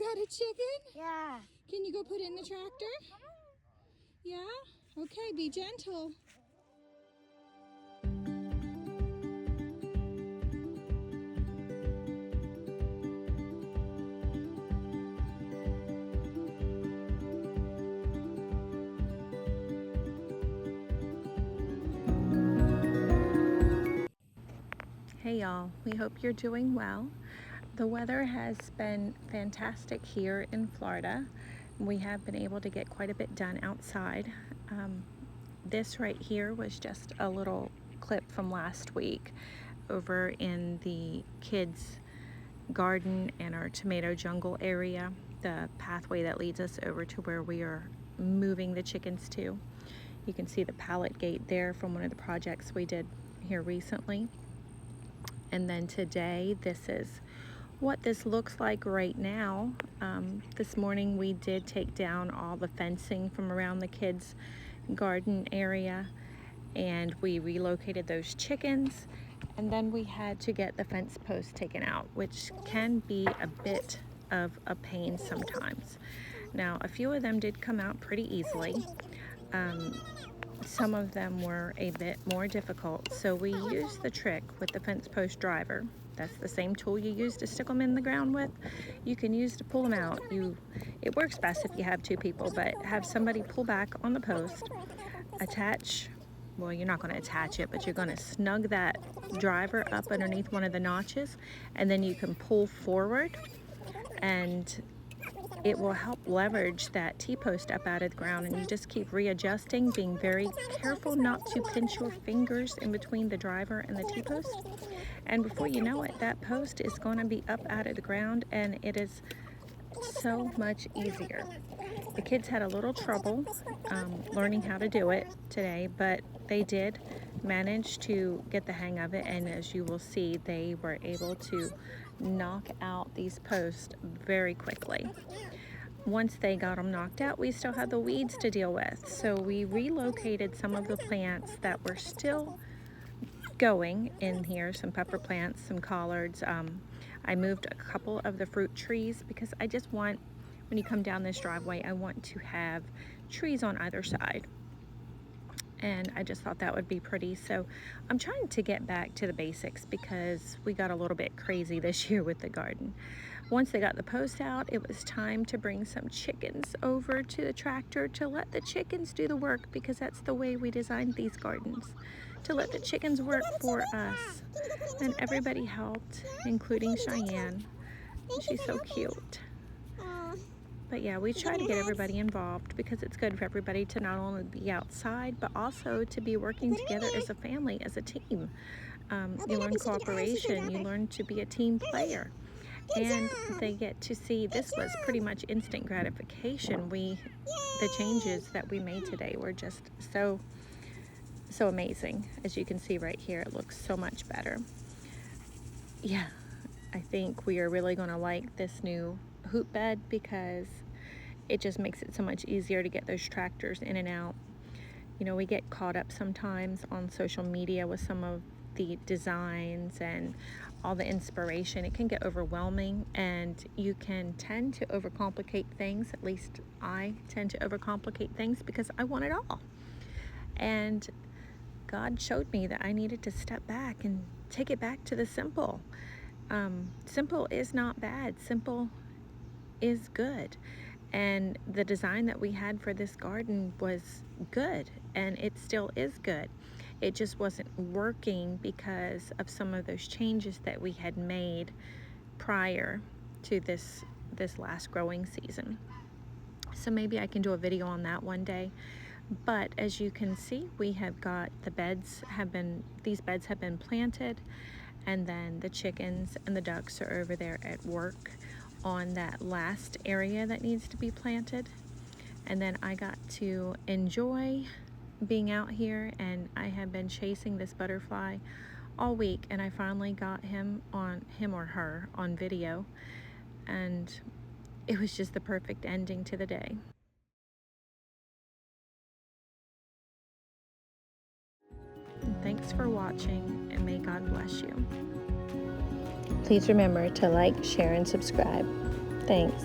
got a chicken? Yeah. Can you go put it in the tractor? Yeah? Okay, be gentle. Hey y'all, we hope you're doing well. The weather has been fantastic here in Florida. We have been able to get quite a bit done outside. This right here was just a little clip from last week over in the kids' garden and our tomato jungle area, the pathway that leads us over to where we are moving the chickens to. You can see the pallet gate there from one of the projects we did here recently. And then today, this is what this looks like right now. This morning we did take down all the fencing from around the kids' garden area, and we relocated those chickens, and then we had to get the fence post taken out, which can be a bit of a pain sometimes. Now, a few of them did come out pretty easily. Some of them were a bit more difficult, so we used the trick with the fence post driver. That's the same tool you use to stick them in the ground with. You can use to pull them out. It works best if you have two people, but have somebody pull back on the post, attach, well, you're not going to attach it, but you're going to snug that driver up underneath one of the notches, and then you can pull forward, and it will help leverage that T-post up out of the ground, and you just keep readjusting, being very careful not to pinch your fingers in between the driver and the T-post. And before you know it, that post is going to be up out of the ground, and it is so much easier. The kids had a little trouble learning how to do it today, but they did manage to get the hang of it, and as you will see, they were able to knock out these posts very quickly. Once they got them knocked out, we still had the weeds to deal with, so we relocated some of the plants that were still going in here, some pepper plants, some collards. I moved a couple of the fruit trees because I just want, when you come down this driveway, I want to have trees on either side, and I just thought that would be pretty. So I'm trying to get back to the basics because we got a little bit crazy this year with the garden. Once they got the post out, it was time to bring some chickens over to the tractor to let the chickens do the work, because that's the way we designed these gardens, to let the chickens work for us. And everybody helped, including Cheyenne. She's so cute. But yeah, we try to get everybody involved because it's good for everybody to not only be outside, but also to be working together as a family, as a team. You learn cooperation, you learn to be a team player. And they get to see, this was pretty much instant gratification. The changes that we made today were just so amazing. As you can see right here, it looks so much better. Yeah, I think we are really going to like this new hoop bed because it just makes it so much easier to get those tractors in and out. You know, we get caught up sometimes on social media with some of the designs and all the inspiration. It can get overwhelming, and you can tend to overcomplicate things. At least I tend to overcomplicate things because I want it all. And God showed me that I needed to step back and take it back to the simple. Simple is not bad. Simple is good. And the design that we had for this garden was good, and it still is good. It just wasn't working because of some of those changes that we had made prior to this last growing season. So maybe I can do a video on that one day. But as you can see, we have got these beds have been planted, and then the chickens and the ducks are over there at work on that last area that needs to be planted. And then I got to enjoy being out here, and I have been chasing this butterfly all week, and I finally got him or her on video, and it was just the perfect ending to the day. And thanks for watching, and may God bless you. Please remember to like, share, and subscribe. Thanks.